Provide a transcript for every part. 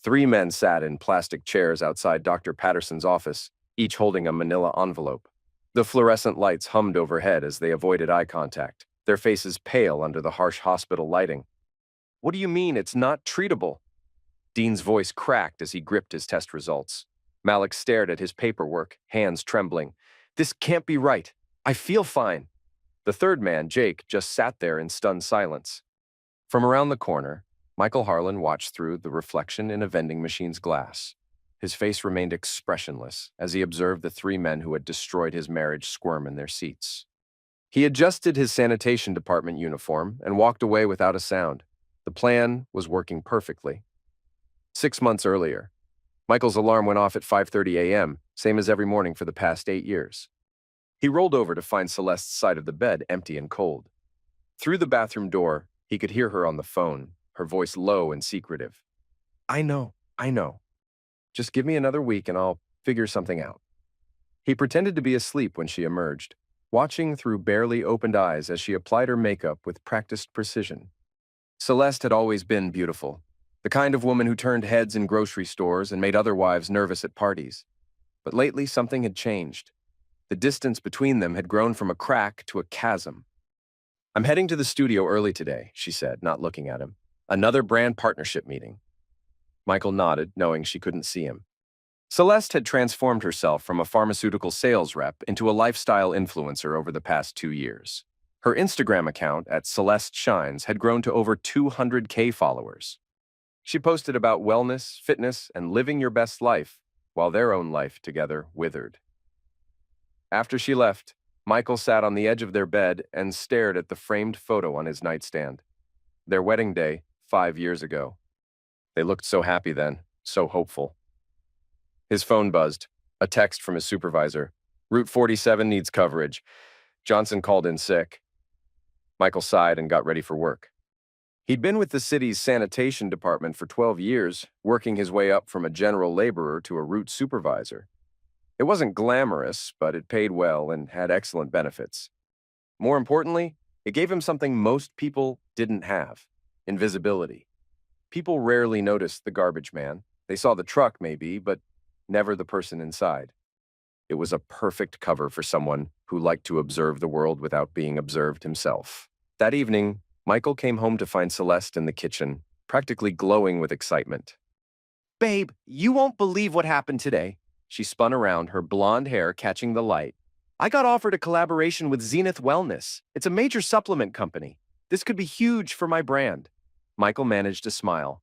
Three men sat in plastic chairs outside Dr. Patterson's office, each holding a manila envelope. The fluorescent lights hummed overhead as they avoided eye contact, their faces pale under the harsh hospital lighting. "What do you mean it's not treatable?" Dean's voice cracked as he gripped his test results. Malik stared at his paperwork, hands trembling. "This can't be right. I feel fine." The third man, Jake, just sat there in stunned silence. From around the corner, Michael Harlan watched through the reflection in a vending machine's glass. His face remained expressionless as he observed the three men who had destroyed his marriage squirm in their seats. He adjusted his sanitation department uniform and walked away without a sound. The plan was working perfectly. 6 months earlier, Michael's alarm went off at 5:30 a.m., same as every morning for the past 8 years. He rolled over to find Celeste's side of the bed empty and cold. Through the bathroom door, he could hear her on the phone, her voice low and secretive. I know. Just give me another week and I'll figure something out." He pretended to be asleep when she emerged, watching through barely opened eyes as she applied her makeup with practiced precision. Celeste had always been beautiful, the kind of woman who turned heads in grocery stores and made other wives nervous at parties. But lately, something had changed. The distance between them had grown from a crack to a chasm. "I'm heading to the studio early today," she said, not looking at him. "Another brand partnership meeting." Michael nodded, knowing she couldn't see him. Celeste had transformed herself from a pharmaceutical sales rep into a lifestyle influencer over the past 2 years. Her Instagram account at Celeste Shines had grown to over 200K followers. She posted about wellness, fitness, and living your best life, while their own life together withered. After she left, Michael sat on the edge of their bed and stared at the framed photo on his nightstand. Their wedding day, 5 years ago. They looked so happy then, so hopeful. His phone buzzed, a text from his supervisor. "Route 47 needs coverage. Johnson called in sick." Michael sighed and got ready for work. He'd been with the city's sanitation department for 12 years, working his way up from a general laborer to a route supervisor. It wasn't glamorous, but it paid well and had excellent benefits. More importantly, it gave him something most people didn't have: invisibility. People rarely noticed the garbage man. They saw the truck, maybe, but never the person inside. It was a perfect cover for someone who liked to observe the world without being observed himself. That evening, Michael came home to find Celeste in the kitchen, practically glowing with excitement. "Babe, you won't believe what happened today." She spun around, her blonde hair catching the light. "I got offered a collaboration with Zenith Wellness. It's a major supplement company. This could be huge for my brand." Michael managed to smile.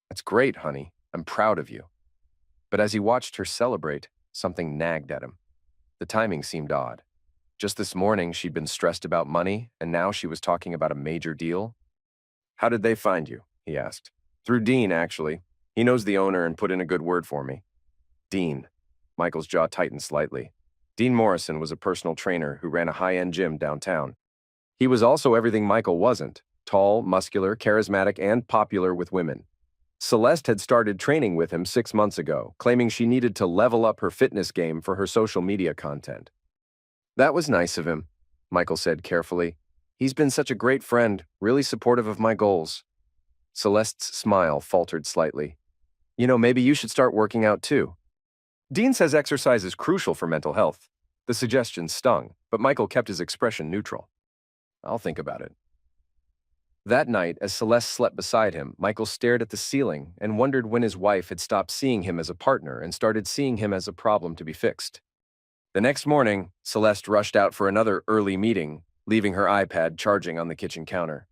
"That's great, honey. I'm proud of you." But as he watched her celebrate, something nagged at him. The timing seemed odd. Just this morning, she'd been stressed about money, and now she was talking about a major deal. "How did they find you?" he asked. "Through Dean, actually. He knows the owner and put in a good word for me." Dean. Michael's jaw tightened slightly. Dean Morrison was a personal trainer who ran a high-end gym downtown. He was also everything Michael wasn't: tall, muscular, charismatic, and popular with women. Celeste had started training with him 6 months ago, claiming she needed to level up her fitness game for her social media content. "That was nice of him," Michael said carefully. "He's been such a great friend, really supportive of my goals." Celeste's smile faltered slightly. "Maybe you should start working out too." Dean says exercise is crucial for mental health. The suggestion stung, but Michael kept his expression neutral. "I'll think about it." That night, as Celeste slept beside him, Michael stared at the ceiling and wondered when his wife had stopped seeing him as a partner and started seeing him as a problem to be fixed. The next morning, Celeste rushed out for another early meeting, leaving her iPad charging on the kitchen counter.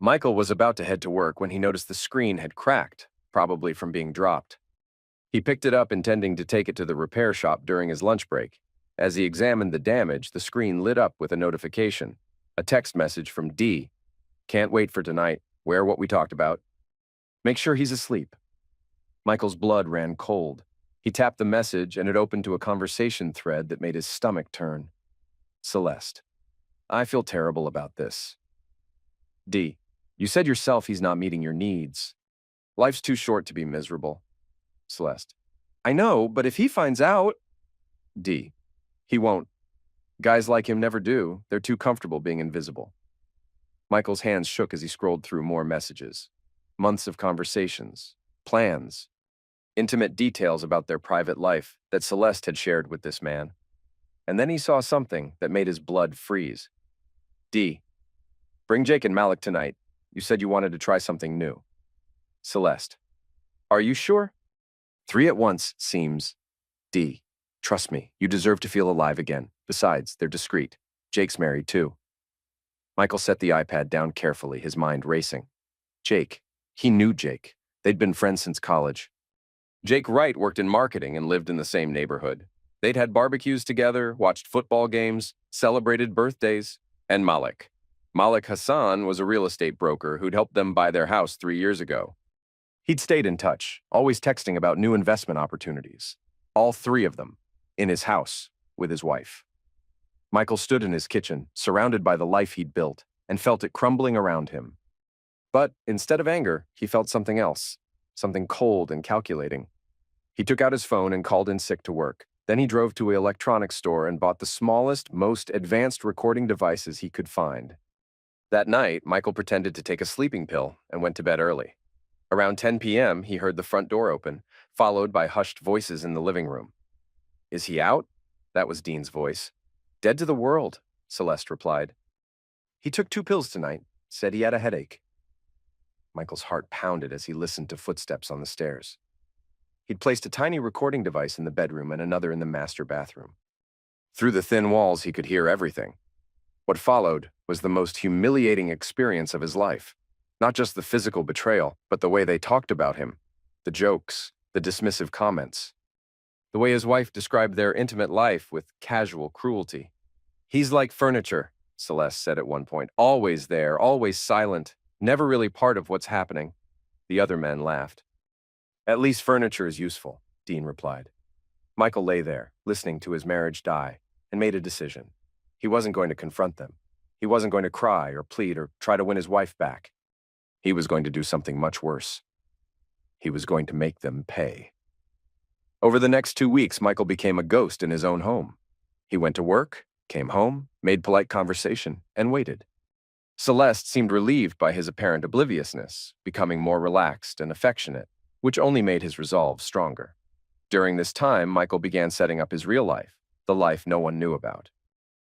Michael was about to head to work when he noticed the screen had cracked, probably from being dropped. He picked it up, intending to take it to the repair shop during his lunch break. As he examined the damage, the screen lit up with a notification, a text message from D. "Can't wait for tonight. Wear what we talked about. Make sure he's asleep." Michael's blood ran cold. He tapped the message and it opened to a conversation thread that made his stomach turn. Celeste. "I feel terrible about this." D. "You said yourself he's not meeting your needs. Life's too short to be miserable." Celeste. "I know, but if he finds out..." D. "He won't. Guys like him never do. They're too comfortable being invisible." Michael's hands shook as he scrolled through more messages. Months of conversations. plans, intimate details about their private life that Celeste had shared with this man. And then he saw something that made his blood freeze. D. Bring Jake and Malik tonight. You said you wanted to try something new. Celeste. Are you sure? 3 at once seems. D. Trust me, you deserve to feel alive again. Besides, they're discreet. Jake's married too. Michael set the iPad down carefully, his mind racing. Jake. He knew Jake. They'd been friends since college. Jake Wright worked in marketing and lived in the same neighborhood. They'd had barbecues together, watched football games, celebrated birthdays. And Malik. Malik Hassan was a real estate broker who'd helped them buy their house 3 years ago. He'd stayed in touch, always texting about new investment opportunities. All 3 of them, in his house, with his wife. Michael stood in his kitchen, surrounded by the life he'd built, and felt it crumbling around him. But instead of anger, he felt something else, something cold and calculating. He took out his phone and called in sick to work. Then he drove to an electronics store and bought the smallest, most advanced recording devices he could find. That night, Michael pretended to take a sleeping pill and went to bed early. Around 10 p.m., he heard the front door open, followed by hushed voices in the living room. Is he out? That was Dean's voice. Dead to the world, Celeste replied. He took 2 pills tonight, said he had a headache. Michael's heart pounded as he listened to footsteps on the stairs. He'd placed a tiny recording device in the bedroom and another in the master bathroom. Through the thin walls, he could hear everything. What followed was the most humiliating experience of his life. Not just the physical betrayal, but the way they talked about him. The jokes, the dismissive comments. The way his wife described their intimate life with casual cruelty. He's like furniture, Celeste said at one point. Always there, always silent, never really part of what's happening. The other men laughed. At least furniture is useful, Dean replied. Michael lay there, listening to his marriage die, and made a decision. He wasn't going to confront them. He wasn't going to cry or plead or try to win his wife back. He was going to do something much worse. He was going to make them pay. Over the next 2 weeks, Michael became a ghost in his own home. He went to work, came home, made polite conversation, and waited. Celeste seemed relieved by his apparent obliviousness, becoming more relaxed and affectionate, which only made his resolve stronger. During this time, Michael began setting up his real life, the life no one knew about.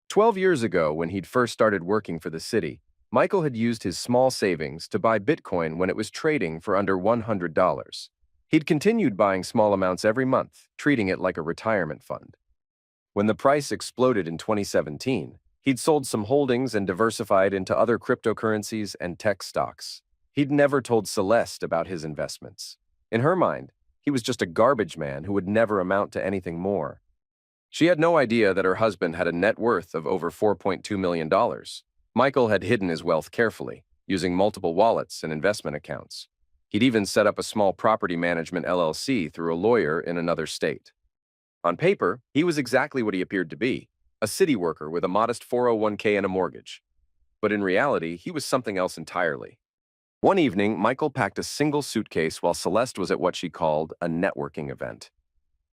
12 years ago, when he'd first started working for the city, Michael had used his small savings to buy Bitcoin when it was trading for under $100. He'd continued buying small amounts every month, treating it like a retirement fund. When the price exploded in 2017, he'd sold some holdings and diversified into other cryptocurrencies and tech stocks. He'd never told Celeste about his investments. In her mind, he was just a garbage man who would never amount to anything more. She had no idea that her husband had a net worth of over $4.2 million. Michael had hidden his wealth carefully, using multiple wallets and investment accounts. He'd even set up a small property management LLC through a lawyer in another state. On paper, he was exactly what he appeared to be, a city worker with a modest 401k and a mortgage. But in reality, he was something else entirely. One evening, Michael packed a single suitcase while Celeste was at what she called a networking event.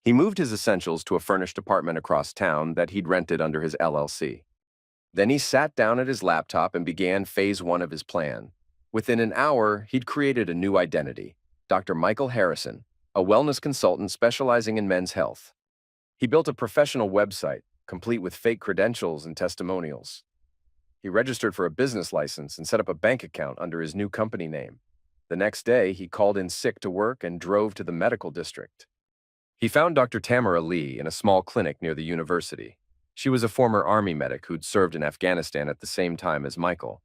He moved his essentials to a furnished apartment across town that he'd rented under his LLC. Then he sat down at his laptop and began phase 1 of his plan. Within an hour, he'd created a new identity, Dr. Michael Harrison, a wellness consultant specializing in men's health. He built a professional website, complete with fake credentials and testimonials. He registered for a business license and set up a bank account under his new company name. The next day, he called in sick to work and drove to the medical district. He found Dr. Tamara Lee in a small clinic near the university. She was a former Army medic who'd served in Afghanistan at the same time as Michael.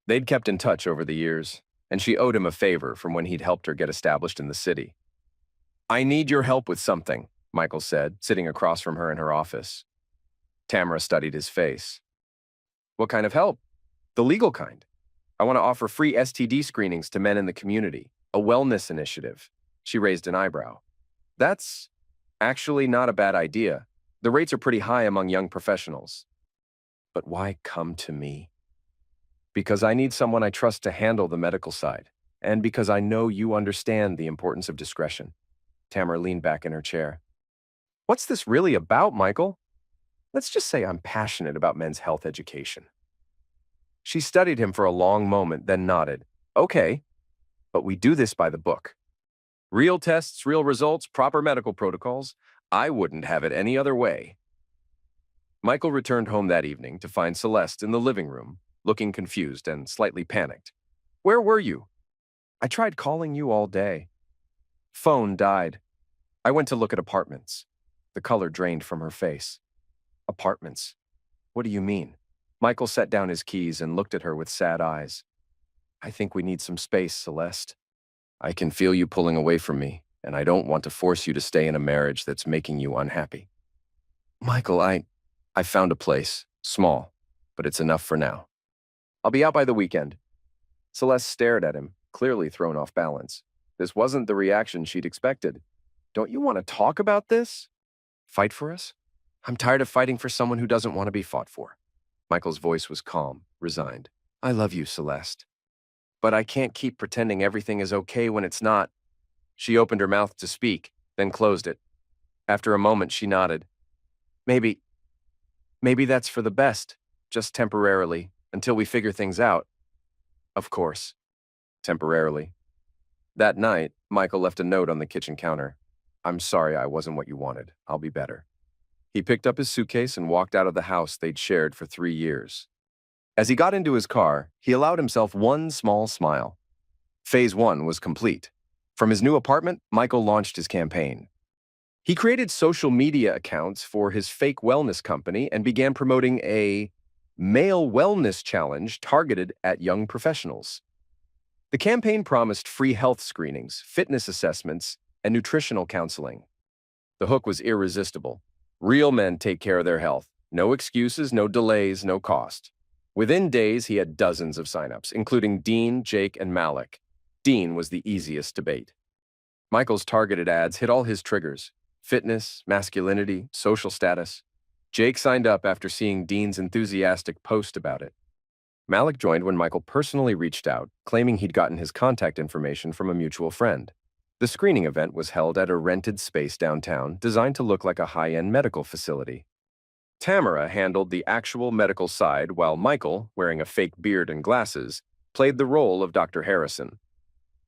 They'd kept in touch over the years, and she owed him a favor from when he'd helped her get established in the city. "I need your help with something," Michael said, sitting across from her in her office. Tamara studied his face. "What kind of help?" "The legal kind. I want to offer free STD screenings to men in the community, a wellness initiative." She raised an eyebrow. "That's actually not a bad idea. The rates are pretty high among young professionals." "But why come to me?" "Because I need someone I trust to handle the medical side, and because I know you understand the importance of discretion." Tamara leaned back in her chair. "What's this really about, Michael?" "Let's just say I'm passionate about men's health education." She studied him for a long moment, then nodded. "Okay, but we do this by the book. Real tests, real results, proper medical protocols. I wouldn't have it any other way. Michael returned home that evening to find Celeste in the living room, looking confused and slightly panicked. Where were you? I tried calling you all day. Phone died. I went to look at apartments. The color drained from her face. Apartments? What do you mean? Michael set down his keys and looked at her with sad eyes. I think we need some space, Celeste. I can feel you pulling away from me, and I don't want to force you to stay in a marriage that's making you unhappy. Michael, I found a place. Small, but it's enough for now. I'll be out by the weekend. Celeste stared at him, clearly thrown off balance. This wasn't the reaction she'd expected. Don't you want to talk about this? Fight for us? I'm tired of fighting for someone who doesn't want to be fought for. Michael's voice was calm, resigned. I love you, Celeste. But I can't keep pretending everything is okay when it's not. She opened her mouth to speak, then closed it. After a moment, she nodded. Maybe that's for the best, just temporarily, until we figure things out. Of course. Temporarily. That night, Michael left a note on the kitchen counter. I'm sorry I wasn't what you wanted. I'll be better. He picked up his suitcase and walked out of the house they'd shared for 3 years. As he got into his car, he allowed himself one small smile. Phase 1 was complete. From his new apartment, Michael launched his campaign. He created social media accounts for his fake wellness company and began promoting a male wellness challenge targeted at young professionals. The campaign promised free health screenings, fitness assessments, and nutritional counseling. The hook was irresistible. Real men take care of their health. No excuses, no delays, no cost. Within days, he had dozens of signups, including Dean, Jake, and Malik. Dean was the easiest to bait. Michael's targeted ads hit all his triggers: fitness, masculinity, social status. Jake signed up after seeing Dean's enthusiastic post about it. Malik joined when Michael personally reached out, claiming he'd gotten his contact information from a mutual friend. The screening event was held at a rented space downtown, designed to look like a high-end medical facility. Tamara handled the actual medical side, while Michael, wearing a fake beard and glasses, played the role of Dr. Harrison.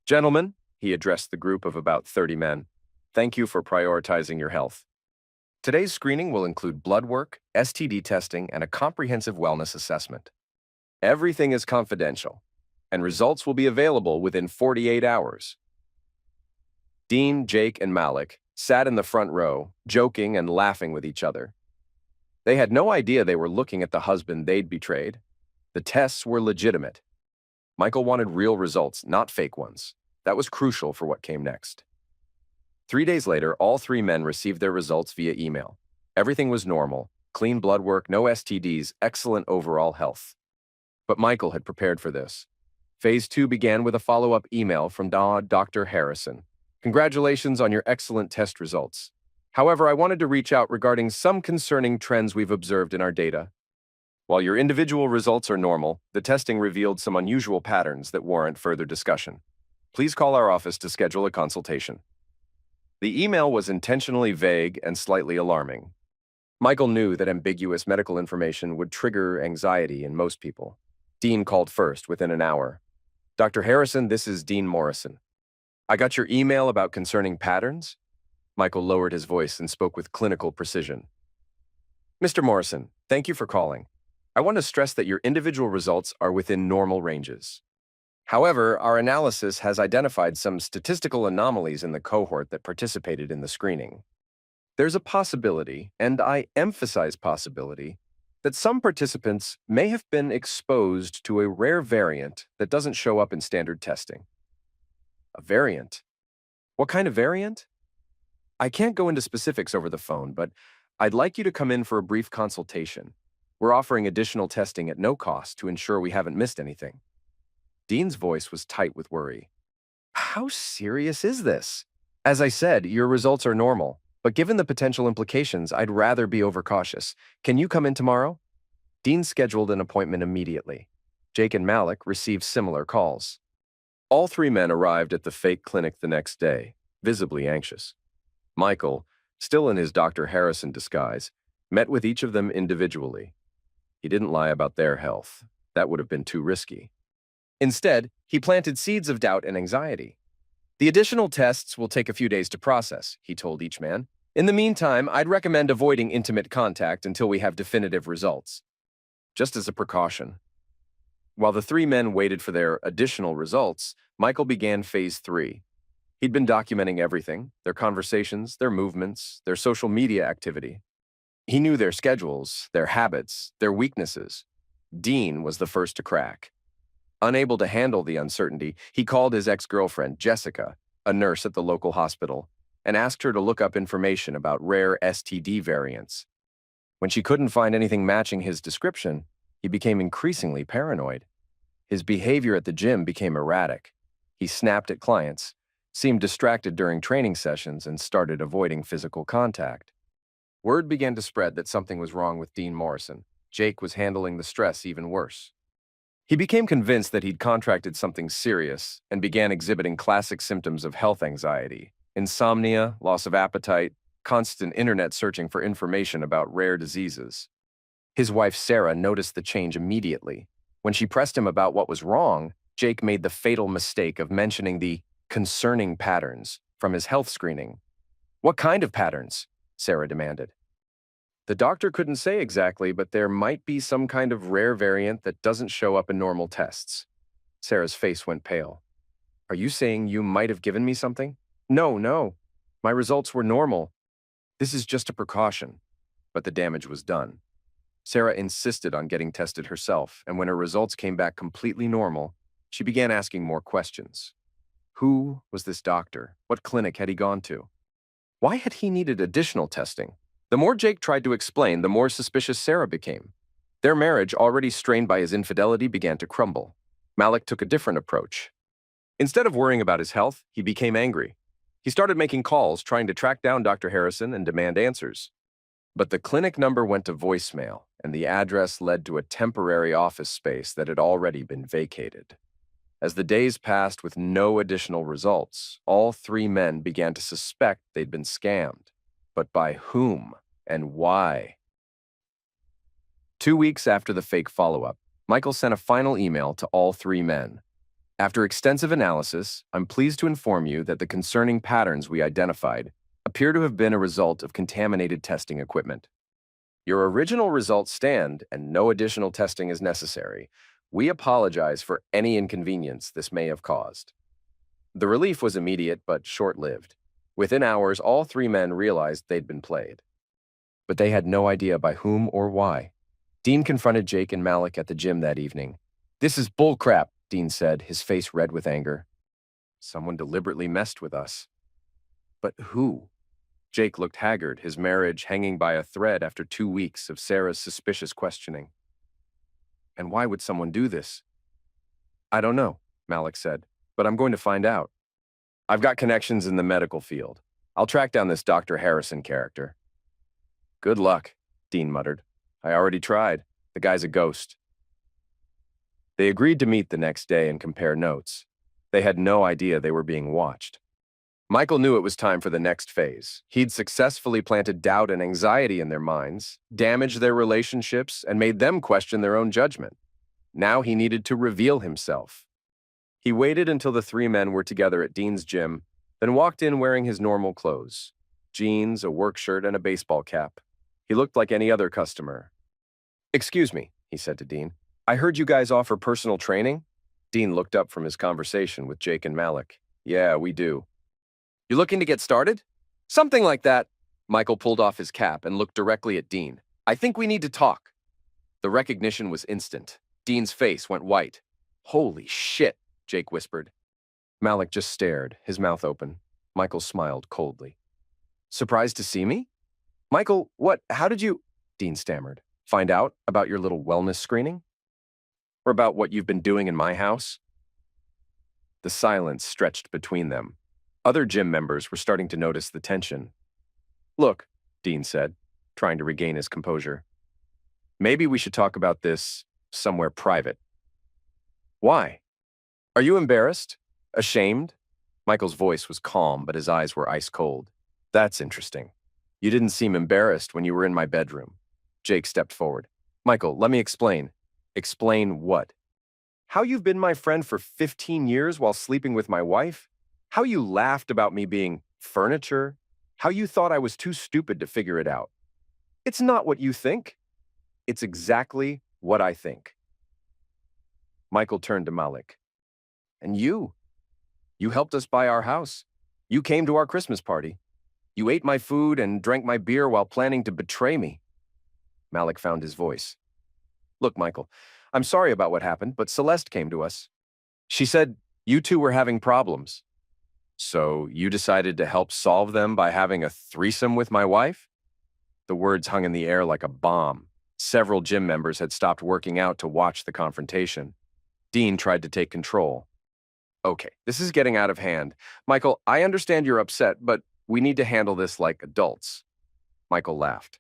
Gentlemen, he addressed the group of about 30 men, thank you for prioritizing your health. Today's screening will include blood work, STD testing, and a comprehensive wellness assessment. Everything is confidential, and results will be available within 48 hours. Dean, Jake, and Malik sat in the front row, joking and laughing with each other. They had no idea they were looking at the husband they'd betrayed. The tests were legitimate. Michael wanted real results, not fake ones. That was crucial for what came next. 3 days later, all 3 men received their results via email. Everything was normal: clean blood work, no STDs, excellent overall health. But Michael had prepared for this. Phase 2 began with a follow-up email from Dr. Harrison. Congratulations on your excellent test results. However, I wanted to reach out regarding some concerning trends we've observed in our data. While your individual results are normal, the testing revealed some unusual patterns that warrant further discussion. Please call our office to schedule a consultation. The email was intentionally vague and slightly alarming. Michael knew that ambiguous medical information would trigger anxiety in most people. Dean called first within an hour. Dr. Harrison, this is Dean Morrison. I got your email about concerning patterns? Michael lowered his voice and spoke with clinical precision. Mr. Morrison, thank you for calling. I want to stress that your individual results are within normal ranges. However, our analysis has identified some statistical anomalies in the cohort that participated in the screening. There's a possibility, and I emphasize possibility, that some participants may have been exposed to a rare variant that doesn't show up in standard testing. A variant? What kind of variant? I can't go into specifics over the phone, but I'd like you to come in for a brief consultation. We're offering additional testing at no cost to ensure we haven't missed anything. Dean's voice was tight with worry. How serious is this? As I said, your results are normal, but given the potential implications, I'd rather be overcautious. Can you come in tomorrow? Dean scheduled an appointment immediately. Jake and Malik received similar calls. All 3 men arrived at the fake clinic the next day, visibly anxious. Michael, still in his Dr. Harrison disguise, met with each of them individually. He didn't lie about their health. That would have been too risky. Instead, he planted seeds of doubt and anxiety. The additional tests will take a few days to process, he told each man. In the meantime, I'd recommend avoiding intimate contact until we have definitive results, just as a precaution. While the three men waited for their additional results, Michael began phase 3. He'd been documenting everything, their conversations, their movements, their social media activity. He knew their schedules, their habits, their weaknesses. Dean was the first to crack. Unable to handle the uncertainty, he called his ex-girlfriend, Jessica, a nurse at the local hospital, and asked her to look up information about rare STD variants. When she couldn't find anything matching his description, he became increasingly paranoid. His behavior at the gym became erratic. He snapped at clients, seemed distracted during training sessions, and started avoiding physical contact. Word began to spread that something was wrong with Dean Morrison. Jake was handling the stress even worse. He became convinced that he'd contracted something serious and began exhibiting classic symptoms of health anxiety: insomnia, loss of appetite, constant internet searching for information about rare diseases. His wife Sarah noticed the change immediately. When she pressed him about what was wrong, Jake made the fatal mistake of mentioning the concerning patterns from his health screening. "What kind of patterns?" Sarah demanded. "The doctor couldn't say exactly, but there might be some kind of rare variant that doesn't show up in normal tests." Sarah's face went pale. "Are you saying you might have given me something?" No. My results were normal. This is just a precaution." But the damage was done. Sarah insisted on getting tested herself, and when her results came back completely normal, she began asking more questions. Who was this doctor? What clinic had he gone to? Why had he needed additional testing? The more Jake tried to explain, the more suspicious Sarah became. Their marriage, already strained by his infidelity, began to crumble. Malik took a different approach. Instead of worrying about his health, he became angry. He started making calls, trying to track down Dr. Harrison and demand answers. But the clinic number went to voicemail, and the address led to a temporary office space that had already been vacated. As the days passed with no additional results, all three men began to suspect they'd been scammed. But by whom and why? 2 weeks after the fake follow-up, Michael sent a final email to all three men. "After extensive analysis, I'm pleased to inform you that the concerning patterns we identified appear to have been a result of contaminated testing equipment. Your original results stand, and no additional testing is necessary. We apologize for any inconvenience this may have caused." The relief was immediate but short-lived. Within hours, all three men realized they'd been played. But they had no idea by whom or why. Dean confronted Jake and Malik at the gym that evening. "This is bullcrap," Dean said, his face red with anger. "Someone deliberately messed with us." "But who?" Jake looked haggard, his marriage hanging by a thread after 2 weeks of Sarah's suspicious questioning. "And why would someone do this?" "I don't know," Malik said, "but I'm going to find out. I've got connections in the medical field. I'll track down this Dr. Harrison character." "Good luck," Dean muttered. "I already tried. The guy's a ghost." They agreed to meet the next day and compare notes. They had no idea they were being watched. Michael knew it was time for the next phase. He'd successfully planted doubt and anxiety in their minds, damaged their relationships, and made them question their own judgment. Now he needed to reveal himself. He waited until the three men were together at Dean's gym, then walked in wearing his normal clothes: jeans, a work shirt, and a baseball cap. He looked like any other customer. "Excuse me," he said to Dean. "I heard you guys offer personal training?" Dean looked up from his conversation with Jake and Malik. "Yeah, we do." "You looking to get started?" "Something like that." Michael pulled off his cap and looked directly at Dean. "I think we need to talk." The recognition was instant. Dean's face went white. "Holy shit," Jake whispered. Malik just stared, his mouth open. Michael smiled coldly. "Surprised to see me?" "Michael, how did you—" Dean stammered. "Find out about your little wellness screening? Or about what you've been doing in my house?" The silence stretched between them. Other gym members were starting to notice the tension. "Look," Dean said, trying to regain his composure. "Maybe we should talk about this somewhere private." "Why? Are you embarrassed? Ashamed?" Michael's voice was calm, but his eyes were ice cold. "That's interesting. You didn't seem embarrassed when you were in my bedroom." Jake stepped forward. "Michael, let me explain." "Explain what?" "How you've been my friend for 15 years while sleeping with my wife? How you laughed about me being furniture. How you thought I was too stupid to figure it out. It's not what you think. It's exactly what I think. Michael turned to Malik. And you? You helped us buy our house. You came to our Christmas party. You ate my food and drank my beer while planning to betray me. Malik found his voice. Look, Michael, I'm sorry about what happened, but Celeste came to us. She said you two were having problems. So you decided to help solve them by having a threesome with my wife? The words hung in the air like a bomb. Several gym members had stopped working out to watch the confrontation. Dean tried to take control. Okay, this is getting out of hand. Michael, I understand you're upset, but we need to handle this like adults. Michael laughed.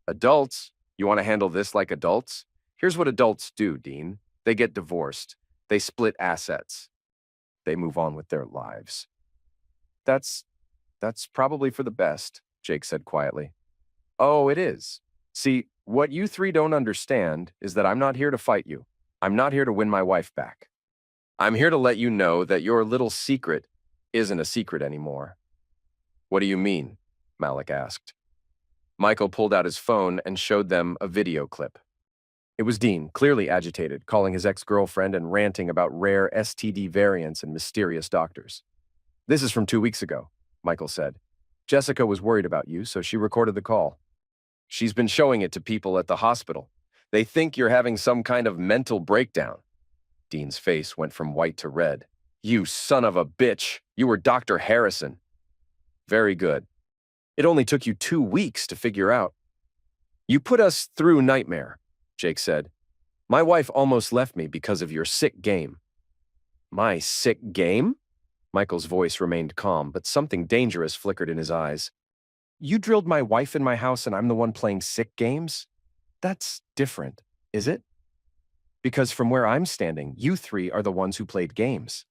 Adults? You want to handle this like adults? Here's what adults do, Dean. They get divorced. They split assets. They move on with their lives. That's probably for the best, Jake said quietly. Oh, it is. See, what you three don't understand is that I'm not here to fight you. I'm not here to win my wife back. I'm here to let you know that your little secret isn't a secret anymore. What do you mean? Malik asked. Michael pulled out his phone and showed them a video clip. It was Dean, clearly agitated, calling his ex-girlfriend and ranting about rare STD variants and mysterious doctors. This is from 2 weeks ago, Michael said. Jessica was worried about you, so she recorded the call. She's been showing it to people at the hospital. They think you're having some kind of mental breakdown. Dean's face went from white to red. You son of a bitch! You were Dr. Harrison. Very good. It only took you 2 weeks to figure out. You put us through nightmare, Jake said. My wife almost left me because of your sick game. My sick game? Michael's voice remained calm, but something dangerous flickered in his eyes. You drilled my wife in my house and I'm the one playing sick games? That's different, is it? Because from where I'm standing, you three are the ones who played games.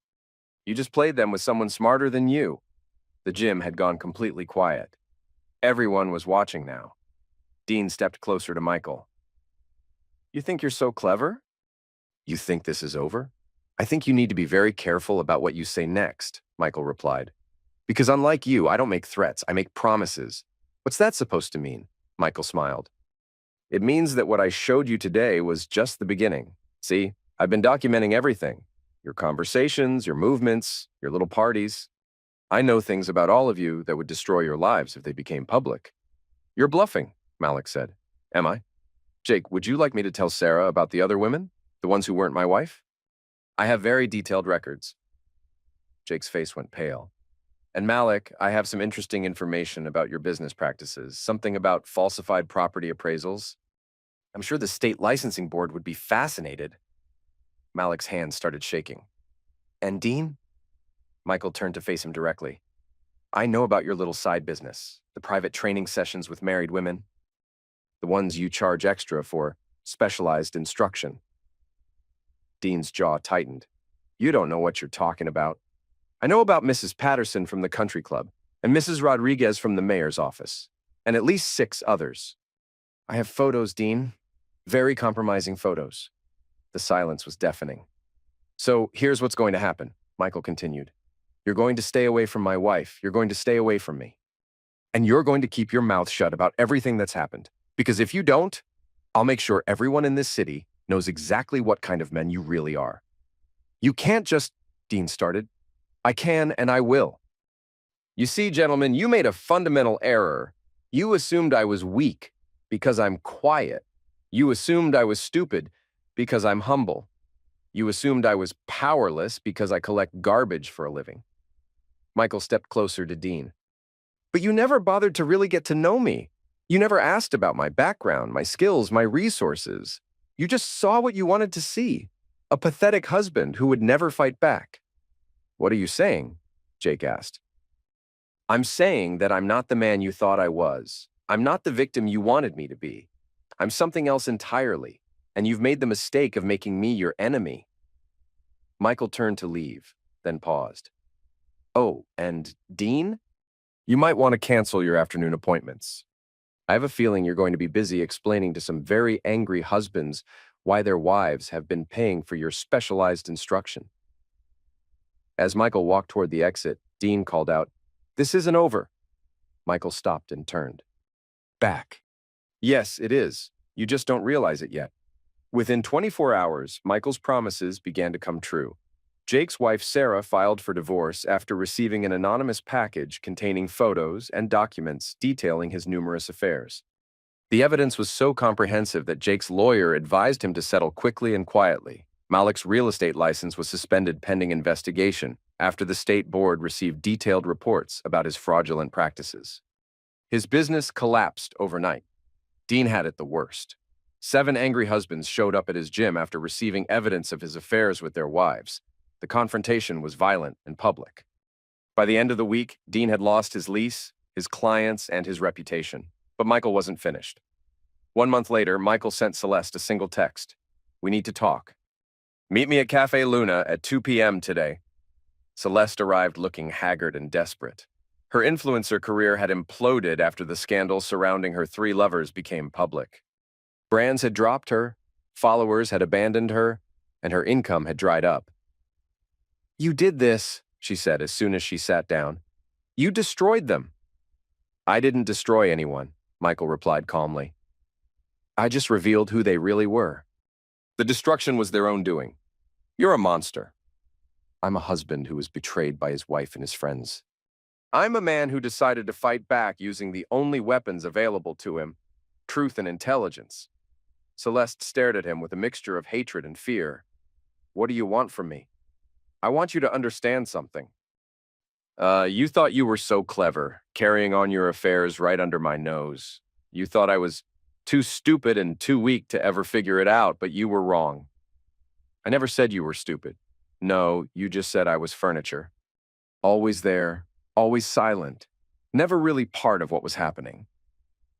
You just played them with someone smarter than you. The gym had gone completely quiet. Everyone was watching now. Dean stepped closer to Michael. You think you're so clever? You think this is over? I think you need to be very careful about what you say next, Michael replied. Because unlike you, I don't make threats, I make promises. What's that supposed to mean? Michael smiled. It means that what I showed you today was just the beginning. See, I've been documenting everything. Your conversations, your movements, your little parties. I know things about all of you that would destroy your lives if they became public. You're bluffing, Malik said. Am I? Jake, would you like me to tell Sarah about the other women? The ones who weren't my wife? I have very detailed records. Jake's face went pale. And Malik, I have some interesting information about your business practices. Something about falsified property appraisals. I'm sure the state licensing board would be fascinated. Malik's hands started shaking. And Dean? Michael turned to face him directly. I know about your little side business, the private training sessions with married women, the ones you charge extra for specialized instruction. Dean's jaw tightened. You don't know what you're talking about. I know about Mrs. Patterson from the country club and Mrs. Rodriguez from the mayor's office, and at least 6 others. I have photos, Dean. Very compromising photos. The silence was deafening. So here's what's going to happen, Michael continued. You're going to stay away from my wife. You're going to stay away from me. And you're going to keep your mouth shut about everything that's happened. Because if you don't, I'll make sure everyone in this city knows exactly what kind of men you really are. You can't just, Dean started. I can and I will. You see, gentlemen, you made a fundamental error. You assumed I was weak because I'm quiet. You assumed I was stupid because I'm humble. You assumed I was powerless because I collect garbage for a living. Michael stepped closer to Dean. But you never bothered to really get to know me. You never asked about my background, my skills, my resources. You just saw what you wanted to see. A pathetic husband who would never fight back. What are you saying? Jake asked. I'm saying that I'm not the man you thought I was. I'm not the victim you wanted me to be. I'm something else entirely, and you've made the mistake of making me your enemy. Michael turned to leave, then paused. Oh, and Dean? You might want to cancel your afternoon appointments. I have a feeling you're going to be busy explaining to some very angry husbands why their wives have been paying for your specialized instruction. As Michael walked toward the exit, Dean called out, "This isn't over." Michael stopped and turned. Back. "Yes, it is. You just don't realize it yet." Within 24 hours, Michael's promises began to come true. Jake's wife Sarah filed for divorce after receiving an anonymous package containing photos and documents detailing his numerous affairs. The evidence was so comprehensive that Jake's lawyer advised him to settle quickly and quietly. Malik's real estate license was suspended pending investigation after the state board received detailed reports about his fraudulent practices. His business collapsed overnight. Dean had it the worst. 7 angry husbands showed up at his gym after receiving evidence of his affairs with their wives. The confrontation was violent and public. By the end of the week, Dean had lost his lease, his clients, and his reputation. But Michael wasn't finished. 1 month later, Michael sent Celeste a single text. "We need to talk. Meet me at Cafe Luna at 2 p.m. today." Celeste arrived looking haggard and desperate. Her influencer career had imploded after the scandal surrounding her 3 lovers became public. Brands had dropped her, followers had abandoned her, and her income had dried up. "You did this," she said as soon as she sat down. "You destroyed them." "I didn't destroy anyone," Michael replied calmly. "I just revealed who they really were. The destruction was their own doing. You're a monster. I'm a husband who was betrayed by his wife and his friends. I'm a man who decided to fight back using the only weapons available to him, truth and intelligence." Celeste stared at him with a mixture of hatred and fear. "What do you want from me?" "I want you to understand something. You thought you were so clever, carrying on your affairs right under my nose. You thought I was too stupid and too weak to ever figure it out, but you were wrong. I never said you were stupid. No, you just said I was furniture. Always there, always silent, never really part of what was happening."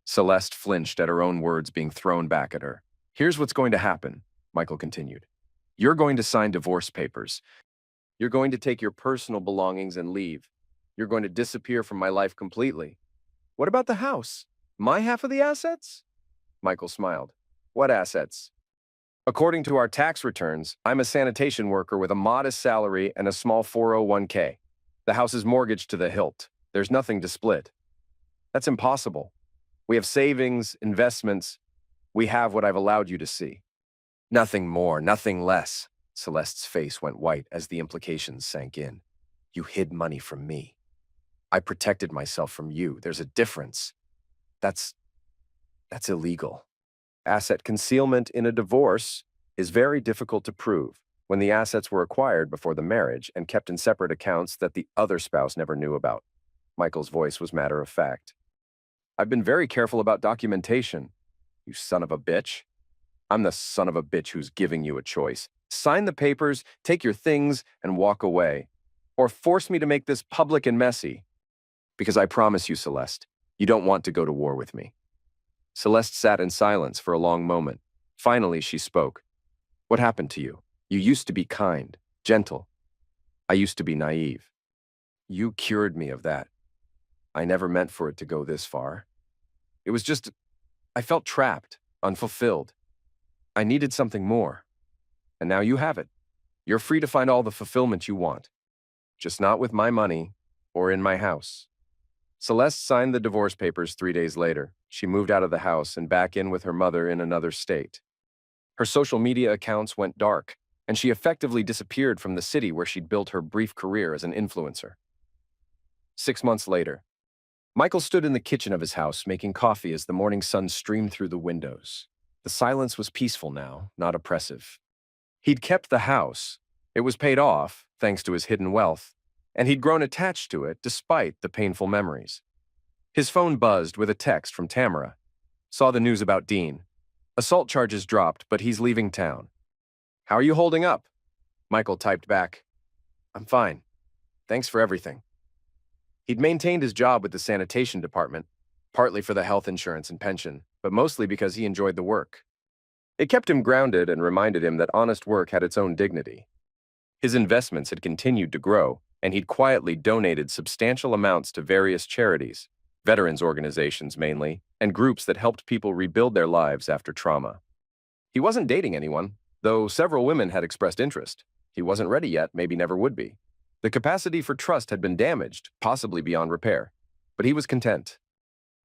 Celeste flinched at her own words being thrown back at her. "Here's what's going to happen," Michael continued. "You're going to sign divorce papers. You're going to take your personal belongings and leave. You're going to disappear from my life completely." "What about the house? My half of the assets?" Michael smiled. "What assets?" "According to our tax returns, I'm a sanitation worker with a modest salary and a small 401k. The house is mortgaged to the hilt. There's nothing to split." "That's impossible. We have savings, investments. We have what I've allowed you to see." "Nothing more, nothing less." Celeste's face went white as the implications sank in. "You hid money from me. I protected myself from you. There's a difference. That's illegal." Asset concealment in a divorce is very difficult to prove when the assets were acquired before the marriage and kept in separate accounts that the other spouse never knew about. Michael's voice was matter of fact. "I've been very careful about documentation. You son of a bitch. I'm the son of a bitch who's giving you a choice. Sign the papers, take your things, and walk away. Or force me to make this public and messy. Because I promise you, Celeste, you don't want to go to war with me." Celeste sat in silence for a long moment. Finally, she spoke. "What happened to you? You used to be kind, gentle. I used to be naive. You cured me of that. I never meant for it to go this far. It was just, I felt trapped, unfulfilled. I needed something more. And now you have it. You're free to find all the fulfillment you want. Just not with my money or in my house." Celeste signed the divorce papers 3 days later. She moved out of the house and back in with her mother in another state. Her social media accounts went dark, and she effectively disappeared from the city where she'd built her brief career as an influencer. 6 months later, Michael stood in the kitchen of his house making coffee as the morning sun streamed through the windows. The silence was peaceful now, not oppressive. He'd kept the house. It was paid off, thanks to his hidden wealth, and he'd grown attached to it despite the painful memories. His phone buzzed with a text from Tamara. "Saw the news about Dean. Assault charges dropped, but he's leaving town. How are you holding up?" Michael typed back, "I'm fine. Thanks for everything." He'd maintained his job with the sanitation department, partly for the health insurance and pension, but mostly because he enjoyed the work. It kept him grounded and reminded him that honest work had its own dignity. His investments had continued to grow, and he'd quietly donated substantial amounts to various charities, veterans organizations mainly, and groups that helped people rebuild their lives after trauma. He wasn't dating anyone, though several women had expressed interest. He wasn't ready yet, maybe never would be. The capacity for trust had been damaged, possibly beyond repair, but he was content.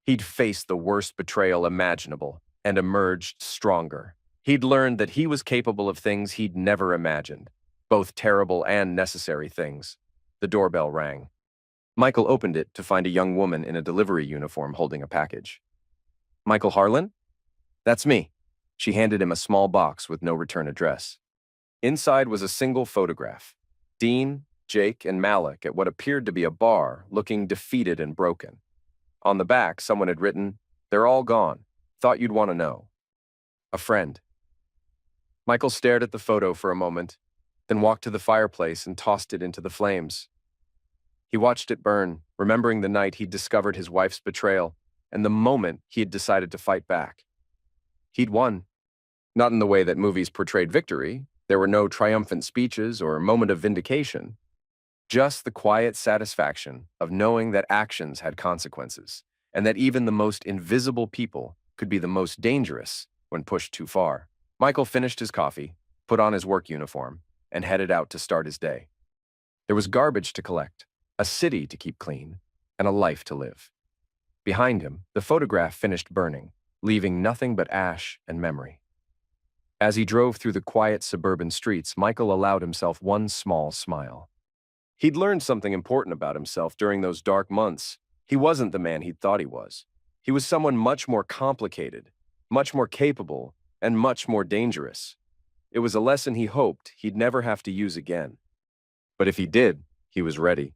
He'd faced the worst betrayal imaginable and emerged stronger. He'd learned that he was capable of things he'd never imagined, both terrible and necessary things. The doorbell rang. Michael opened it to find a young woman in a delivery uniform holding a package. "Michael Harlan?" "That's me." She handed him a small box with no return address. Inside was a single photograph. Dean, Jake, and Malik at what appeared to be a bar, looking defeated and broken. On the back, someone had written, "They're all gone. Thought you'd want to know. A friend." Michael stared at the photo for a moment, then walked to the fireplace and tossed it into the flames. He watched it burn, remembering the night he'd discovered his wife's betrayal and the moment he had decided to fight back. He'd won. Not in the way that movies portrayed victory. There were no triumphant speeches or moment of vindication. Just the quiet satisfaction of knowing that actions had consequences, and that even the most invisible people could be the most dangerous when pushed too far. Michael finished his coffee, put on his work uniform, and headed out to start his day. There was garbage to collect, a city to keep clean, and a life to live. Behind him, the photograph finished burning, leaving nothing but ash and memory. As he drove through the quiet suburban streets, Michael allowed himself one small smile. He'd learned something important about himself during those dark months. He wasn't the man he'd thought he was. He was someone much more complicated, much more capable, and much more dangerous. It was a lesson he hoped he'd never have to use again. But if he did, he was ready.